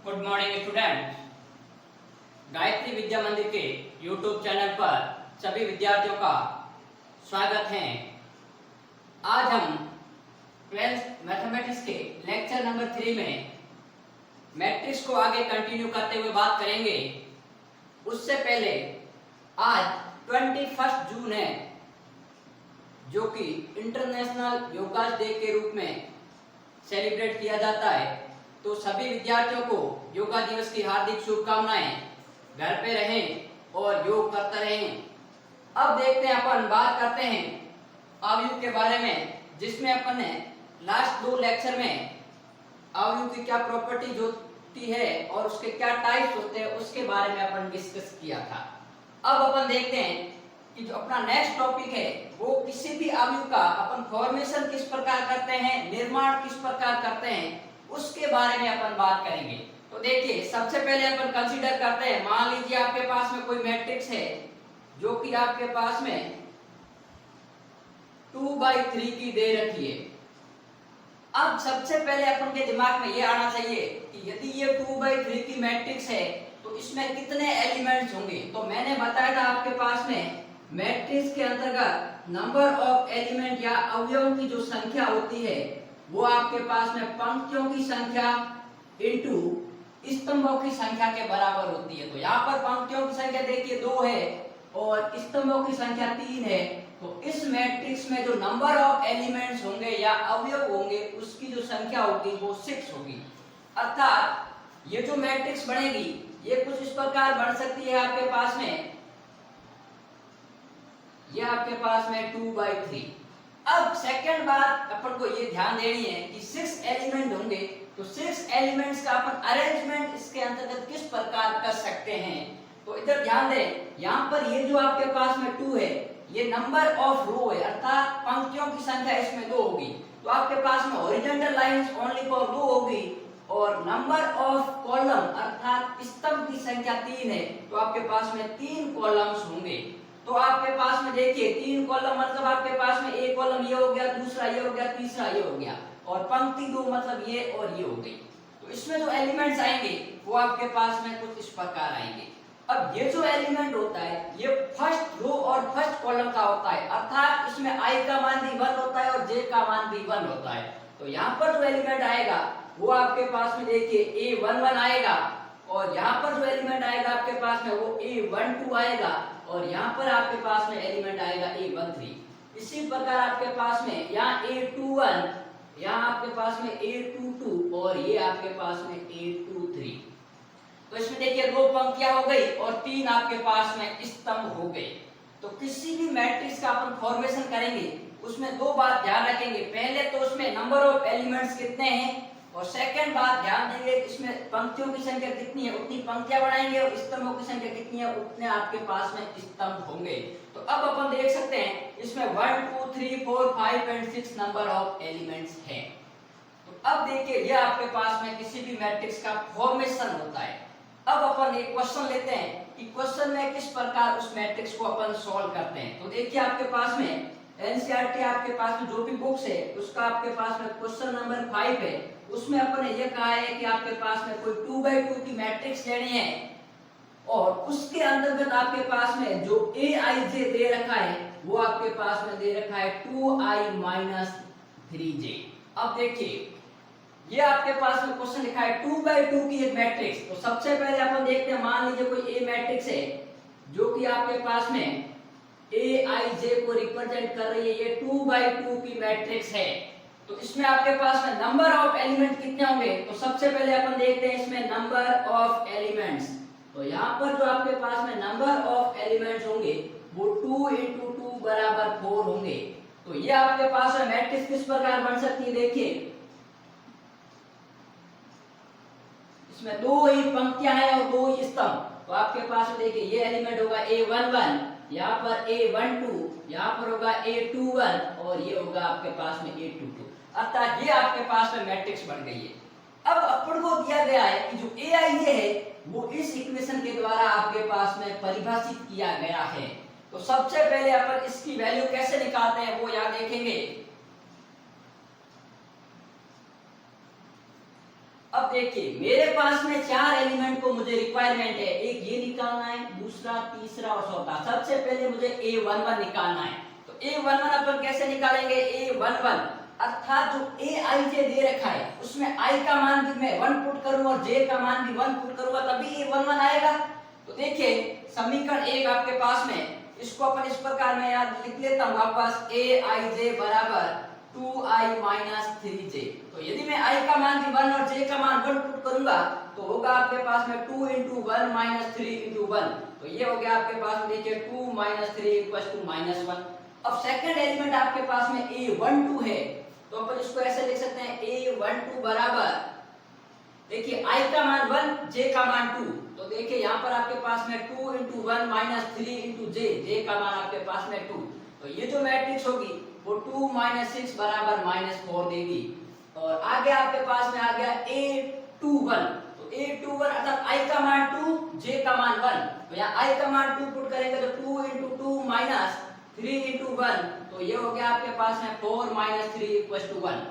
Good morning student. Gayatri Vidya Mandir के YouTube channel पर सभी विद्यार्थियों का स्वागत है। आज हम 12th मैथमेटिक्स के लेक्चर नंबर 3 में मैट्रिक्स को आगे कंटिन्यू करते हुए बात करेंगे। उससे पहले आज 21 जून है, जो कि इंटरनेशनल योगा डे के रूप में सेलिब्रेट किया जाता है। तो सभी विद्यार्थियों को योगा दिवस की हार्दिक शुभकामनाएं। घर पे रहें और योग करते रहें। अब देखते हैं, अपन बात करते हैं अवयव के बारे में, जिसमें अपन ने लास्ट 2 लेक्चर में अवयव की क्या प्रॉपर्टीज होती है और उसके क्या टाइप्स होते हैं उसके बारे में अपन डिस्कस किया था। अब अपन देखते हैं कि जो अपना नेक्स्ट टॉपिक है वो किसी भी अवयव का अपन फॉर्मेशन किस प्रकार करते हैं, निर्माण किस प्रकार करते हैं, उसके बारे में अपन बात करेंगे। तो देखिए, सबसे पहले अपन कंसीडर करते हैं, मान लीजिए आपके पास में कोई मैट्रिक्स है जो कि आपके पास में 2/3 की दे रखी है। अब सबसे पहले अपन के दिमाग में ये आना चाहिए कि यदि ये 2/3 की मैट्रिक्स है तो इसमें कितने एलिमेंट्स होंगे। तो मैंने बताया था आपके पास में मैट्रिक्स के अंतर्गत नंबर ऑफ एलिमेंट या अवयवों की जो संख्या होती है वो आपके पास में पंक्तियों की संख्या इनटू स्तंभों की संख्या के बराबर होती है। तो यहाँ पर पंक्तियों की संख्या देखिए 2 है और स्तंभों की संख्या 3 है। तो इस मैट्रिक्स में जो नंबर ऑफ एलिमेंट्स होंगे या अवयव होंगे उसकी जो संख्या होगी वो 6 होगी। अर्थात ये जो मैट्रिक्स बनेगी ये कुछ इस प्रकार बन सकती है। आपके पास में ये आपके पास में 2/3। अब सेकंड बात अपन को ये ध्यान देनी है कि 6 एलिमेंट होंगे, तो 6 एलिमेंट्स का अपन अरेंजमेंट इसके अंतर्गत किस प्रकार कर सकते हैं। तो इधर ध्यान दें, यहाँ पर ये जो आपके पास में 2 है ये नंबर ऑफ रो है, अर्थात पंक्तियों की संख्या इसमें 2 होगी। तो आपके पास में हॉरिजॉन्टल लाइंस ओनली फॉर 2 होगी और नंबर ऑफ कॉलम अर्थात स्तंभ की संख्या 3 है, तो आपके पास में 3 कॉलम्स होंगे। तो आपके पास में देखिए 3 कॉलम मतलब आपके पास में एक कॉलम ये हो गया, दूसरा ये हो गया, तीसरा ये हो गया और पंक्ति 2 मतलब ये और ये हो गई। तो इसमें जो एलिमेंट्स आएंगे वो आपके पास में कुछ इस प्रकार आएंगे। अब ये जो एलिमेंट होता है ये फर्स्ट रो और फर्स्ट कॉलम का होता है, अर्थात इसमें i का मान भी 1 होता है और j का मान भी 1 होता है। तो यहाँ पर जो एलिमेंट आएगा वो आपके पास में देखिए A11 आएगा और यहाँ पर जो एलिमेंट आएगा आपके पास में वो A12 आएगा और यहाँ पर आपके पास में एलिमेंट आएगा A13। इसी प्रकार आपके पास में यहाँ A21, यहाँ आपके पास में A22 और ये आपके पास में A23। तो इसमें देखिए 2 पंक्तियां हो गई और 3 आपके पास में स्तंभ हो गए। तो किसी भी मैट्रिक्स का अपन फॉर्मेशन करेंगे उसमें 2 बात ध्यान रखेंगे। पहले तो उसमें नंबर ऑफ एलिमेंट्स कितने हैं और सेकंड बात ध्यान देंगे इसमें पंक्तियों की संख्या कितनी है उतनी पंक्तियां बनाएंगे और स्तंभों की संख्या कितनी है उतने आपके पास में स्तंभ होंगे। तो अब अपन देख सकते हैं इसमें 1 2 3 4 5 एंड 6 नंबर ऑफ एलिमेंट्स हैं। तो अब देखिए ये आपके पास में किसी भी मैट्रिक्स का फॉर्मेशन होता है। अब अपन एक क्वेश्चन लेते हैं कि क्वेश्चन में किस प्रकार उस मैट्रिक्स को अपन सॉल्व करते हैं। तो देखिए आपके पास में एनसीईआरटी आपके पास में जो भी बुक्स है उसका आपके पास में क्वेश्चन नंबर 5 है, उसमें अपन ने ये कहा है कि आपके पास में कोई 2/2 की मैट्रिक्स लेनी है और उसके अंतर्गत आपके पास में जो aij दे रखा है वो आपके पास में दे रखा है 2i - 3j। अब देखिए ये आपके पास में क्वेश्चन लिखा है 2/2 की एक मैट्रिक्स। तो सबसे पहले अपन देखते हैं, मान लीजिए कोई ए मैट्रिक्स है जो कि आपके पास में aij को रिप्रेजेंट कर रही है, ये 2/2 की मैट्रिक्स है। तो इसमें आपके पास में नंबर ऑफ एलिमेंट कितने होंगे। तो सबसे पहले अपन देखते हैं इसमें नंबर ऑफ एलिमेंट्स। तो यहाँ पर जो आपके पास में नंबर ऑफ एलिमेंट्स होंगे वो 2 × 2 = 4 होंगे। तो ये आपके पास में मैट्रिक्स किस प्रकार बन सकती है, देखिए इसमें 2 ही पंक्तियां हैं और 2 ही स्तंभ। तो आपके पास में देखिए ये एलिमेंट होगा A11, यहाँ पर A12, यहाँ पर होगा A21 और ये होगा आपके पास में A22। अर्थात ये आपके पास में मैट्रिक्स बन गई है। अब अपन को दिया गया है कि जो aij है वो इस इक्वेशन के द्वारा आपके पास में परिभाषित किया गया है। तो सबसे पहले अपन इसकी वैल्यू कैसे निकालते हैं वो यहाँ देखेंगे। अब देखिए मेरे पास में 4 एलिमेंट को मुझे रिक्वायरमेंट है, एक ये निकालना है, दूसरा, तीसरा और चौथा। सबसे पहले मुझे A11 निकालना है। तो A11 अपन कैसे निकालेंगे? A11 अर्थात जो Aij दे रखा है उसमें I का मान भी मैं 1 पुट करूं और J का मान भी 1 पुट करूंगा तभी A11 आएगा। तो देखिए समीकरण 1 आपके पास में, इसको अपन इस प्रकार में याद लिख लेता हूं वापस, Aij बराबर 2i माइनस 3j। तो यदि मैं i का मान भी 1 और j का मान 1 पुट करूंगा तो होगा आपके पास में 2 into 1 minus 3 into 1। तो ये हो गया आपके पास में देखिए 2 minus 3 equals to -1। अब सेकंड एलिमेंट आपके पास में A12 है, तो अपन इसको ऐसे लिख सकते हैं A12 बराबर, देखिए i का मान 1, j का मान 2। तो देखिए यहाँ पर आपके पास में 2 into 1 minus 3 into j, j का मान आपके पास में 2। तो ये जो मैट्रिक्स होगी वो 2 minus 6 बराबर -4 देगी। और आगे आपके पास में आ गया A21। तो A21 अर्थात i का मान 2, j का मान 1। तो यहाँ i का मान 2 पुट करेंगे तो 2 into 2 minus 3 into 1। तो ये हो गया आपके पास में 4 minus 3 equals to 1।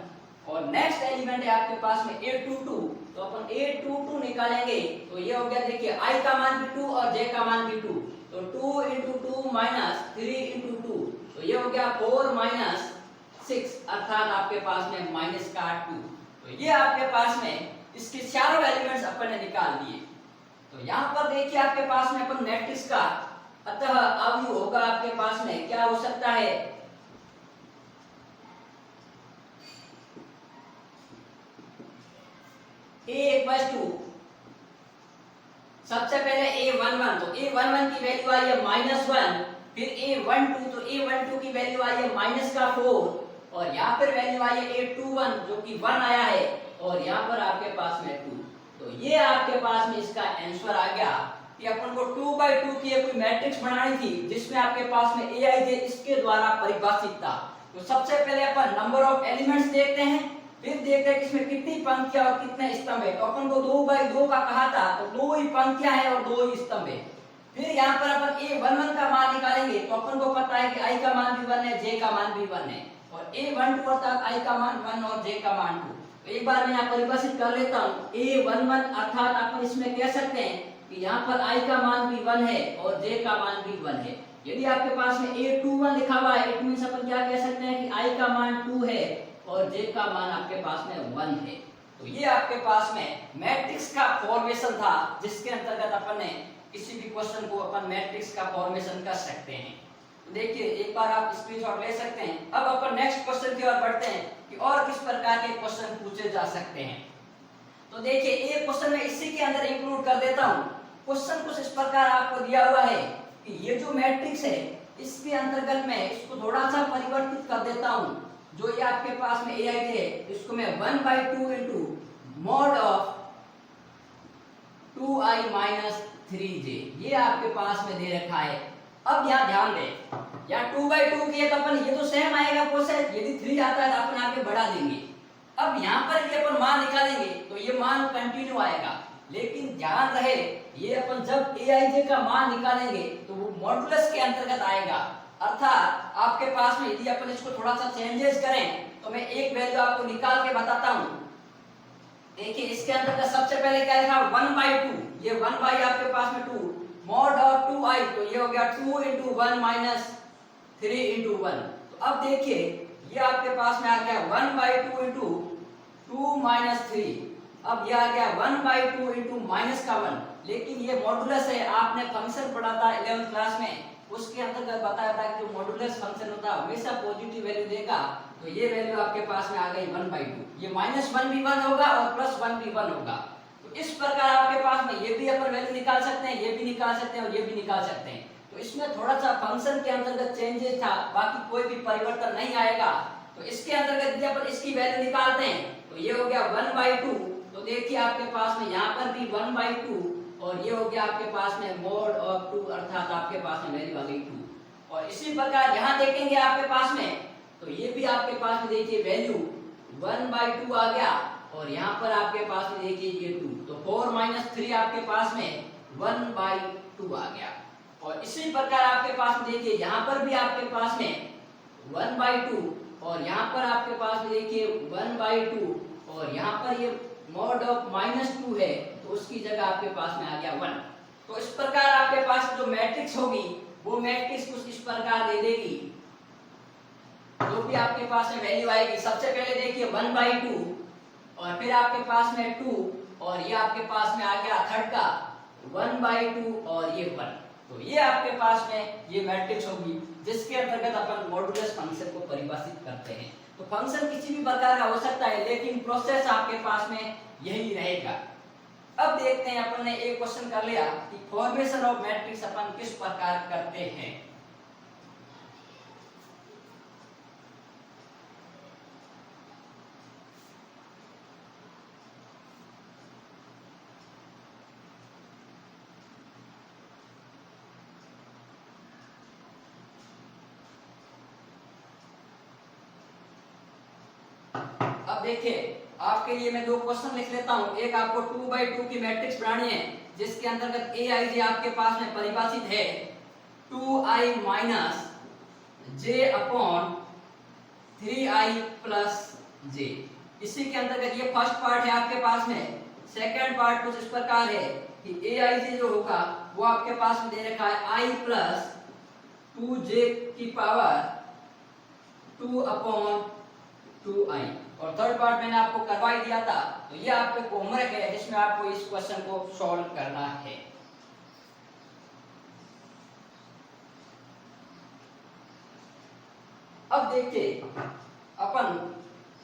और नेक्स्ट एलिमेंट है आपके पास में A22। तो अपन A22 निकालेंगे तो ये हो गया, देखिए i का मान भी 2 और j का मान भी 2। तो 2 into 2 minus 3 into 2। तो ये हो गया 4 minus 6 अर्थात आपके पास में माइनस का 2। तो ये आपके पास में इसके चारों एलिमेंट्स अपन ने निकाल दिए। तो यहाँ पर देखिए आपके पास में अपन मैट्रिक्स का अतः अब होगा आपके पास में क्या हो सकता है, A इक्वल्स टू सबसे पहले A11। तो A11 की वैल्यू आई है -1, फिर A12। तो A12 की वैल्यू आई है -4 और यहाँ पर वैल्यू आई है A21 जो कि 1 आया है और यहाँ पर आपके पास में 2। तो ये आपके पास में इसका आंसर आ गया कि अपन को 2/2 की कोई मैट्रिक्स बनानी थी जिसमें आपके पास में Aij इसके द्वारा परिभाषित था। तो सबसे पहले अपन नंबर ऑफ एलिमेंट्स देखते हैं, फिर देखते हैं कि इसमें कितनी पंक्तियां और कितने स्तंभ है। तो अपन को 2/2 का कहा था, तो 2 ही पंक्तियां हैं और 2 ही स्तंभ है। फिर यहाँ पर अपन A11 का मान निकालेंगे तो अपन को पता है कि i का मान भी 1 है, j का मान भी 1 है और A12 अर्थात i का मान 1 और j का मान 2। तो एक बार मैं यहाँ परिभाषित कर लेता हूँ। A11 अर्थात अपन इसमें कह सकते हैं कि यहाँ पर i का मान भी 1 है और j का मान भी 1 है। यदि आपके पास में A21 लिखा हुआ है, इट मींस अपन क्या कह सकते हैं कि i का मान 2 है और j का मान आपके पास में 1 है। तो ये आपके पास में मैट्रिक्स का फॉर्मेशन था जिसके अंतर्गत अपन ने किसी भी क्वेश्चन को अपन मैट्रिक्स का फॉर्मेशन कर सकते हैं। तो देखिए एक बार आप स्क्रीनशॉट ले सकते हैं। अब अपन नेक्स्ट क्वेश्चन की ओर बढ़ते हैं कि और किस प्रकार के क्वेश्चन पूछे जा सकते हैं। तो देखिए एक क्वेश्चन मैं इसी के अंदर इंक्लूड कर देता हूँ। क्वेश्चन कुछ इस प्रकार आपको दिया हुआ है कि ये जो मैट्रिक्स है इसके अंतर्गत मैं इसको थोड़ा सा परिवर्तित कर देता हूँ। जो ये आपके पास में Aij है इसको मैं 1/2 into mod of 2i minus 3j ये आपके पास में दे रखा है। अब यहाँ ध्यान दें, यहाँ 2/2 की है तो अपन ये तो सेम आएगा प्रोसेस, यदि 3 आता है तो अपन आगे बढ़ा देंगे। अब यहाँ पर ये अपन मान निकालेंगे तो ये मान कंटिन्यू आएगा, लेकिन ध्यान रहे ये अपन जब Aij का मान निकालेंगे तो वो मॉडुलस के अंतर्गत आएगा। अर्थात आपके पास में यदि अपन इसको थोड़ा सा चेंजेस करें तो मैं एक वैल्यू आपको निकाल के बताता हूं। देखिए इसके अंदर सबसे पहले क्या लिखा 1/2, ये 1 बाई आपके पास में 2 mod of 2i तो ये हो गया 2 into 1 minus 3 into 1। तो अब देखिए ये आपके पास में आ गया 1/2 into 2 minus 3। अब ये आ गया 1/2 into माइनस का 1, लेकिन ये मॉडुलस है। आपने फंक्शन पढ़ा था 11th क्लास में, उसके अंतर्गत बताया था कि जो मॉडुलस फंक्शन होता है हमेशा पॉजिटिव वैल्यू देगा। तो ये वैल्यू आपके पास में आ गई 1/2। ये -1 भी 1 होगा और +1 भी 1 होगा। तो इस प्रकार आपके पास में ये भी अपन वैल्यू निकाल सकते हैं, ये भी निकाल सकते हैं और ये भी निकाल सकते हैं। तो इसमें थोड़ा सा फंक्शन के अंतर्गत चेंजेस था, बाकी कोई भी परिवर्तन नहीं आएगा। तो इसके अंतर्गत यदि अपन इसकी वैल्यू निकालते हैं तो ये हो गया 1/2। तो देखिए आपके पास में यहाँ पर भी 1/2 और ये हो गया आपके पास में mod of 2 अर्थात आपके पास में वैल्यू आ गई 2। और इसी प्रकार यहाँ देखेंगे आपके पास में तो ये भी आपके पास में देखिए वैल्यू 1/2 आ गया और यहाँ पर आपके पास में देखिए ये 2। तो 4 - 3 आपके पास में 1/2 आ गया। और इसी प्रकार आपके पास में देखिए यहाँ पर भी आपके पास में 1/2 और यहाँ पर आपके पास में देखिए 1/2 और यहाँ पर ये मॉड ऑफ -2 है तो उसकी जगह आपके पास में आ गया 1। तो इस प्रकार आपके पास जो मैट्रिक्स होगी वो मैट्रिक्स कुछ इस प्रकार दे देगी, जो भी आपके पास में वैल्यू आएगी। सबसे पहले देखिए 1/2 और फिर आपके पास में 2 और ये आपके पास में आ गया थर्ड का 1/2 और ये 1। तो ये आपके पास में ये मैट्रिक्स होगी जिसके अंतर्गत अपन मॉडुलस फंक्शन को परिभाषित करते हैं। तो फंक्शन किसी भी प्रकार का हो सकता है लेकिन प्रोसेस आपके पास में यही रहेगा। अब देखते हैं, अपन ने एक क्वेश्चन कर लिया कि फॉर्मेशन ऑफ मैट्रिक्स अपन किस प्रकार करते हैं। अब देखिए आपके लिए मैं दो क्वेश्चन लिख लेता हूं। एक आपको 2/2 की मैट्रिक्स बनानी है जिसके अंतर्गत aij आपके पास में परिभाषित है 2i minus j upon 3i plus j। इसी के अंतर्गत ये फर्स्ट पार्ट है आपके पास में। सेकंड पार्ट कुछ इस प्रकार है कि aij जो होगा वो आपके पास में दे रखा है i प्लस 2j की पावर 2 अपॉन 2i। और थर्ड पार्ट मैंने आपको करवा ही दिया था। तो ये आपके होमवर्क है जिसमें आपको इस क्वेश्चन को सॉल्व करना है। अब देखिए अपन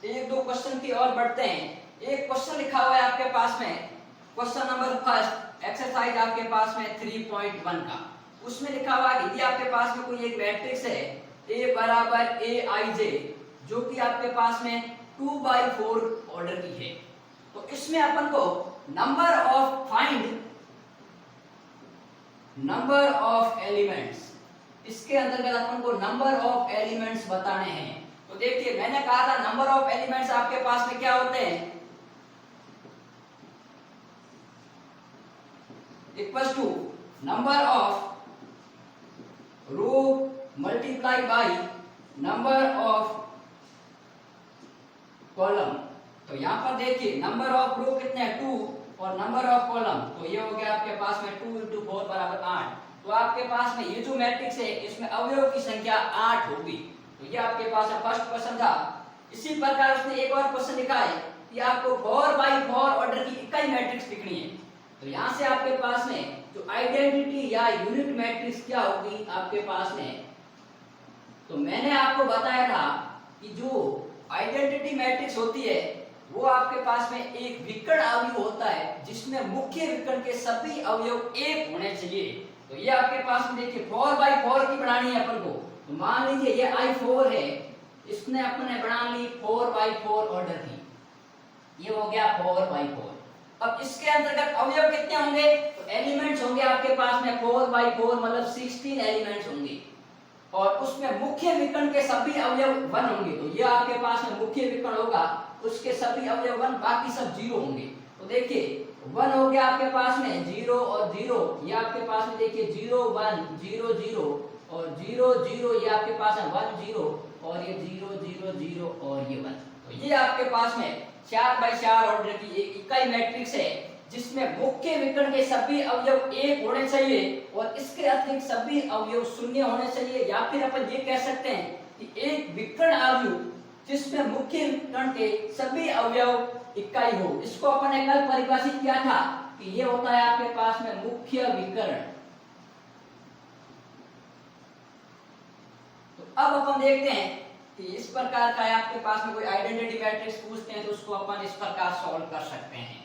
एक दो क्वेश्चन की और बढ़ते हैं। एक क्वेश्चन लिखा हुआ है आपके पास में, क्वेश्चन नंबर फर्स्ट एक्सरसाइज आपके पास में 3.1 का। उसमें लिखा हुआ है यदि आपके पास में कोई एक मैट्रिक्स है a बराबर aij जो कि आपके पास में 2/4 ऑर्डर की है, तो इसमें अपन को नंबर ऑफ एलिमेंट्स, इसके अंतर्गत अपन को नंबर ऑफ एलिमेंट्स बताने हैं। तो देखिए मैंने कहा था नंबर ऑफ एलिमेंट्स आपके पास में क्या होते हैं, equals to number of row multiply by number of column. तो यहाँ पर देखिए नंबर ऑफ रो कितने हैं 2 और नंबर ऑफ कॉलम, तो ये हो गया आपके पास में 2 × 4 बराबर 8। तो आपके पास में ये जो मैट्रिक्स है इसमें अवयव की संख्या 8 होगी। तो ये आपके पास फर्स्ट क्वेश्चन था। इसी प्रकार उसने एक और क्वेश्चन लिखा है कि आपको 4/4 ऑर्डर की इकाई मैट्रिक्स लिखनी है। तो यहाँ से आपके पास में जो आइडेंटिटी या यूनिट मैट्रिक्स क्या होगी आपके पास में, तो मैंने आपको बताया था कि जो आइडेंटिटी मैट्रिक्स होती है वो आपके पास में एक विकर्ण अवयव होता है जिसमें मुख्य विकर्ण के सभी अवयव एक होने चाहिए। तो ये आपके पास में देखिए 4/4 की बनानी है अपन को। तो मान लीजिए ये i4 है, इसने अपन ने बना ली 4/4 ऑर्डर की, ये हो गया 4/4। अब इसके अंतर्गत अवयव कितने होंगे, तो एलिमेंट्स होंगे आपके पास में 4/4 मतलब 16 एलिमेंट्स होंगे और उसमें मुख्य विकर्ण के सभी अवयव 1 होंगे। तो ये आपके पास में मुख्य विकर्ण होगा, उसके सभी अवयव 1, बाकी सब 0 होंगे। तो देखिए 1 हो गया आपके पास में 0 और 0, ये आपके पास में देखिए 0 1 0 0 और 0 0, ये आपके पास है 1 0 और ये 0 0 0 और ये 1। तो ये आपके पास में 4/4 ऑर्डर की एक इकाई मैट्रिक्स है जिसमें मुख्य विकर्ण के सभी अवयव 1 होने चाहिए और इसके अतिरिक्त सभी अवयव 0 होने चाहिए। या फिर अपन ये कह सकते हैं कि एक विकर्ण अवयव जिसमें मुख्य विकर्ण के सभी अवयव इकाई हो, इसको अपन ने कल परिभाषित किया था कि ये होता है आपके पास में मुख्य विकर्ण। तो अब अपन देखते हैं कि इस प्रकार का आपके पास में कोई आइडेंटिटी मैट्रिक्स पूछते हैं तो उसको अपन इस प्रकार सॉल्व कर सकते हैं।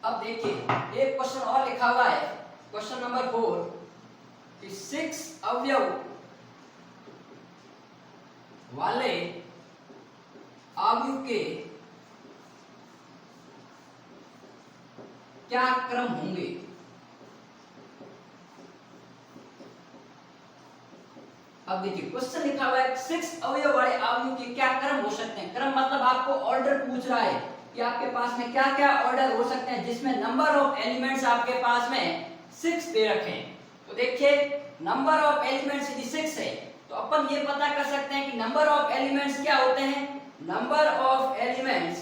अब देखिए एक क्वेश्चन और लिखा हुआ है, क्वेश्चन नंबर 4 कि 6 अवयव वाले अवयव के क्या क्रम होंगे। अब देखिए क्वेश्चन लिखा हुआ है 6 अवयव वाले अवयव के क्या क्रम हो सकते हैं। क्रम मतलब आपको ऑर्डर पूछ रहा है कि आपके पास में क्या-क्या ऑर्डर हो सकते हैं जिसमें नंबर ऑफ एलिमेंट्स आपके पास में 6 दे रखे हैं। तो तो देखिए नंबर ऑफ एलिमेंट्स यदि 6 है तो अपन ये पता कर सकते हैं कि नंबर ऑफ एलिमेंट्स क्या होते हैं। नंबर ऑफ एलिमेंट्स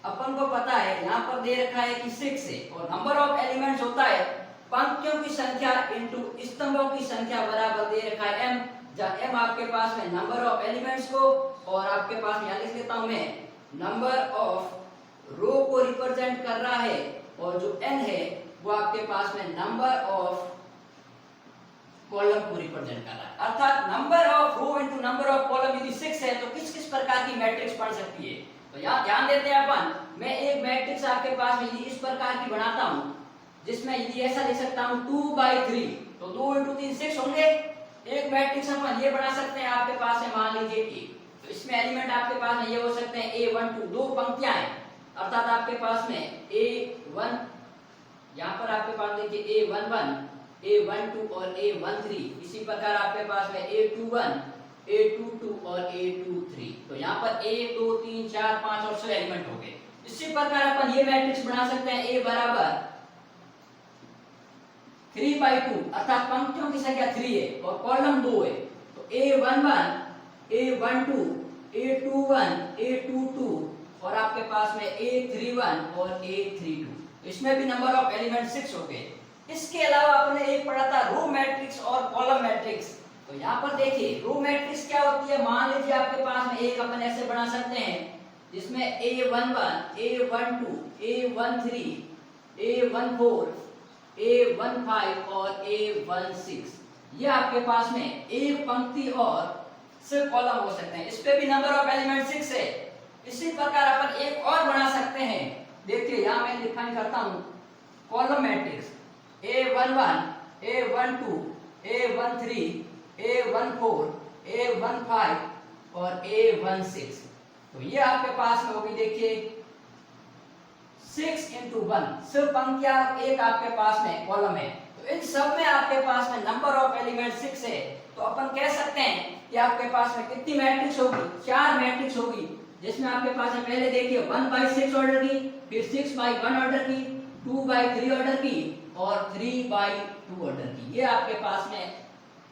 अपन को पता है, यहाँ पर दे रखा है कि 6 है और नंबर ऑफ एलिमेंट्स होता है पंक्तियों की संख्या इंटू स्तंभों की संख्या बराबर दे रखा है m, जहाँ m आपके पास में नंबर ऑफ एलिमेंट्स को और आपके पास यहाँ लिख लेता हूं मैं नंबर ऑफ रो को रिप्रेजेंट कर रहा है और जो n है वो आपके पास में नंबर ऑफ कॉलम को रिप्रेजेंट कर रहा है। अर्थात number of row into number of column यदि 6 है तो किस किस प्रकार की मैट्रिक्स बन सकती है। तो यहाँ ध्यान देते हैं अपन, मैं एक मैट्रिक्स आपके पास में यदि इस प्रकार की बनाता हूँ जिसमें यदि ऐसा लिख सकता हूँ 2/3 तो 2 इंटू 3 6 होंगे। एक मैट्रिक्स अपन ये बना सकते हैं आपके पास है मान लीजिए A, तो इसमें एलिमेंट आपके पास में ये हो सकते हैं A12, दो पंक्तियां हैं अर्थात आपके पास में A1, यहाँ पर आपके पास देखिए A11, A12 और A13, इसी प्रकार आपके पास में A21, A22 और A23। तो यहाँ पर 1 2 3 4 5 और 6 एलिमेंट हो गए। इसी प्रकार अपन ये मैट्रिक्स बना सकते हैं A बराबर 3/2 अर्थात पंक्तियों की संख्या 3 है और कॉलम 2 है तो A11, A12, A21, A22 और आपके पास में A31 और A32। इसमें भी नंबर ऑफ एलिमेंट 6 हो गए। इसके अलावा आपने एक पढ़ा था रो मैट्रिक्स और कॉलम मैट्रिक्स। तो यहाँ पर देखिए रो मैट्रिक्स क्या होती है, मान लीजिए आपके पास में एक अपन ऐसे बना सकते हैं जिसमें A11, A12, A13, A14, A15 और A16 ये आपके पास में एक पंक्ति और 6 कॉलम हो सकते हैं। इस पे भी नंबर ऑफ एलिमेंट 6 है। इसी प्रकार अपन एक और बना सकते हैं, देखिए यहाँ मैं डिफाइन करता हूँ column matrix A11, A12, A13, A14, A15 और A16। तो ये आपके पास में होगी देखिए 6 into 1, सिर्फ पंक्तियां एक आपके पास में कॉलम है। तो इन सब में आपके पास में नंबर ऑफ एलिमेंट 6 है। तो अपन कह सकते हैं कि आपके पास में कितनी मैट्रिक्स होगी, 4 मैट्रिक्स होगी जिसमें आपके पास में पहले देखिए 1/6 ऑर्डर की, फिर 6/1 ऑर्डर की, 2/3 ऑर्डर की और 3/2 ऑर्डर की, ये आपके पास में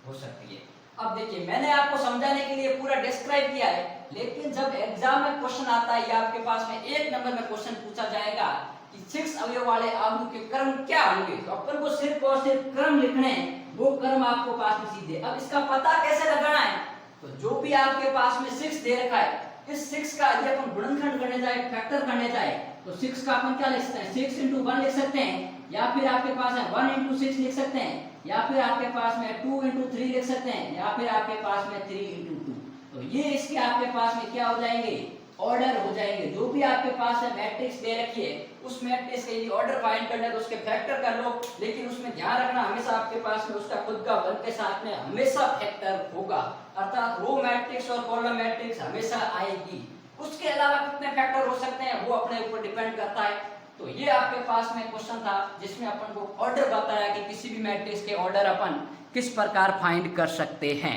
हो सकती है। अब देखिए मैंने आपको समझाने के लिए पूरा डिस्क्राइब किया है, लेकिन जब एग्जाम में क्वेश्चन आता है या आपके पास में एक नंबर में क्वेश्चन पूछा जाएगा कि 6 अवयव वाले आगु के क्रम क्या होंगे, तो अपन को सिर्फ और सिर्फ क्रम लिखने हैं, वो क्रम आपको पास में सीधे। अब इसका पता कैसे लगाना है, तो जो भी आपके पास में 6 दे रखा है, इस 6 का यदि अपन गुणनखंड करने जाए, फैक्टर करने जाए, तो 6 का अपन क्या लिख सकते हैं, 6 into 1 लिख सकते हैं, या फिर आपके पास है 1 into 6 लिख सकते हैं, या फिर आपके पास में 2 into 3 लिख सकते हैं, या फिर आपके पास में 3 into 2। तो ये इसके आपके पास में क्या हो जाएंगे, ऑर्डर हो जाएंगे। जो भी आपके पास है मैट्रिक्स दे रखी है, उस मैट्रिक्स के लिए ऑर्डर फाइंड करना है तो उसके फैक्टर कर लो, लेकिन उसमें ध्यान रखना हमेशा आपके पास में उसका खुद का वर्ग के साथ में हमेशा फैक्टर होगा। अर्थात रो मैट्रिक्स और कॉलम मैट्रिक्स हमेशा आएगी। उसके अलावा कितने फैक्टर हो सकते हैं वो अपने ऊपर डिपेंड करता है। तो ये आपके पास में क्वेश्चन था जिसमें अपन को ऑर्डर बताया कि किसी भी मैट्रिक्स के ऑर्डर अपन किस प्रकार फाइंड कर सकते हैं।